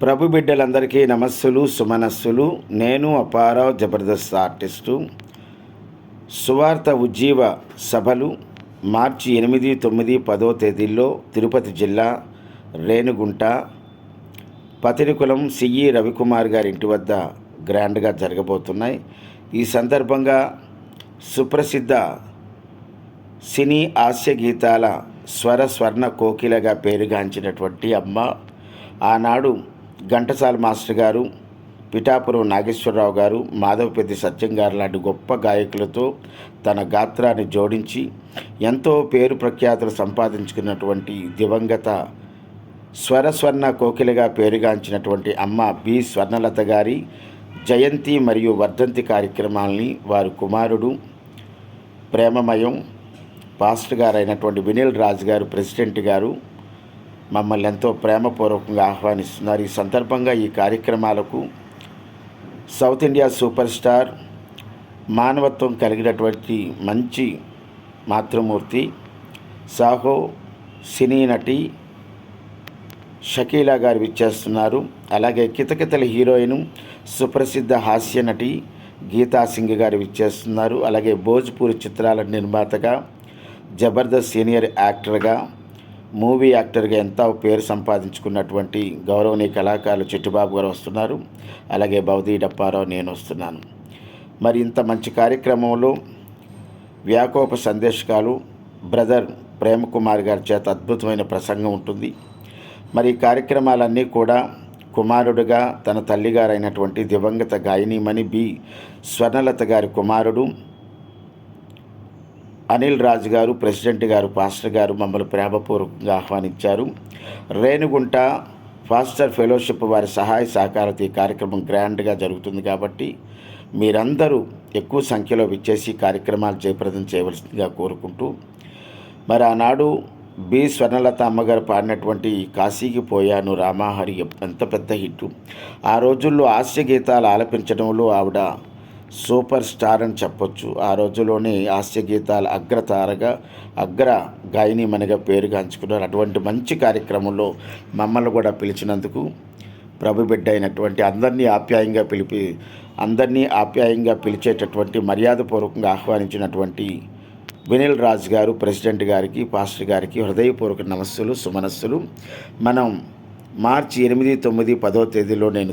ప్రభు బిడ్డలందరికీ నమస్సులు సుమనస్సులు. నేను అపారావు జబర్దస్త్ ఆర్టిస్టు. సువార్త ఉజ్జీవ సభలు మార్చి 8, 9, 10 తేదీల్లో తిరుపతి జిల్లా రేణిగుంట పతినికులం సిఈ రవికుమార్ గారి ఇంటి వద్ద గ్రాండ్గా జరగబోతున్నాయి. ఈ సందర్భంగా సుప్రసిద్ధ సినీ హాస్య గీతాల స్వర్ణ కోకిలగా పేరుగాంచినటువంటి అమ్మ, ఆనాడు ఘంటసాల మాస్టర్ గారు, పిఠాపురం నాగేశ్వరరావు గారు, మాధవపెద్ది సత్యం గారు లాంటి గొప్ప గాయకులతో తన గాత్రాన్ని జోడించి ఎంతో పేరు ప్రఖ్యాతులు సంపాదించుకున్నటువంటి దివంగత స్వర్ణ కోకిలగా పేరుగాంచినటువంటి అమ్మ బి స్వర్ణలత గారి జయంతి మరియు వర్ధంతి కార్యక్రమాలని వారి కుమారుడు ప్రేమమయం పాస్టర్ గారు అయినటువంటి వినిల్ రాజు గారు, ప్రెసిడెంట్ గారు మమ్మల్ని ఎంతో ప్రేమపూర్వకంగా ఆహ్వానిస్తున్నారు. ఈ సందర్భంగా ఈ కార్యక్రమాలకు సౌత్ ఇండియా సూపర్ స్టార్, మానవత్వం కలిగినటువంటి మంచి మాతృమూర్తి, సాహో సినీ నటి షకీలా గారు విచ్చేస్తున్నారు. అలాగే కితకితల హీరోయిన్ సుప్రసిద్ధ హాస్య నటి గీతా సింగ్ గారు విచ్చేస్తున్నారు. అలాగే భోజ్పూరి చిత్రాల నిర్మాతగా, జబర్దస్త్ సీనియర్ యాక్టర్గా, మూవీ యాక్టర్గా ఎంతో పేరు సంపాదించుకున్నటువంటి గౌరవనీయ కళాకారులు చిట్టుబాబు గారు వస్తున్నారు. అలాగే బౌదీ డప్పారావు, నేను వస్తున్నాను. మరి ఇంత మంచి కార్యక్రమంలో వ్యాకోప సందేశకాలు బ్రదర్ ప్రేమకుమార్ గారి చేత అద్భుతమైన ప్రసంగం ఉంటుంది. మరి ఈ కార్యక్రమాలన్నీ కూడా కుమారుడుగా తన తల్లిగారైనటువంటి దివంగత గాయనీమణి బి స్వర్ణలత గారి కుమారుడు అనిల్ రాజు గారు, ప్రెసిడెంట్ గారు, పాస్టర్ గారు మమ్మల్ని ప్రేమపూర్వకంగా ఆహ్వానించారు. రేణిగుంట ఫాస్టర్ ఫెలోషిప్ వారి సహాయ సహకారంతో ఈ కార్యక్రమం గ్రాండ్గా జరుగుతుంది. కాబట్టి మీరందరూ ఎక్కువ సంఖ్యలో విచ్చేసి కార్యక్రమాలు జయప్రదం చేయవలసిందిగా కోరుకుంటూ, మరి ఆనాడు బి స్వర్ణలత అమ్మగారు పాడినటువంటి కాశీకి పోయాను రామాహరి ఎంత పెద్ద హిట్. ఆ రోజుల్లో హాస్య గీతాలు ఆలపించడంలో ఆవిడ సూపర్ స్టార్ అని చెప్పొచ్చు. ఆ రోజుల్లోనే హాస్య గీతాల అగ్రతారగా, అగ్ర గాయనీమణిగా పేరుగాంచుకున్నారు. అటువంటి మంచి కార్యక్రమంలో మమ్మల్ని కూడా పిలిచినందుకు ప్రభు బిడ్డ అయినటువంటి అందరినీ ఆప్యాయంగా పిలిచేటటువంటి మర్యాదపూర్వకంగా ఆహ్వానించినటువంటి వినిల్ రాజు గారు, ప్రెసిడెంట్ గారికి, పాస్టర్ గారికి హృదయపూర్వక నమస్సులు సుమనస్సులు. మనం మార్చి 8, 9, 10 తేదీలో నేను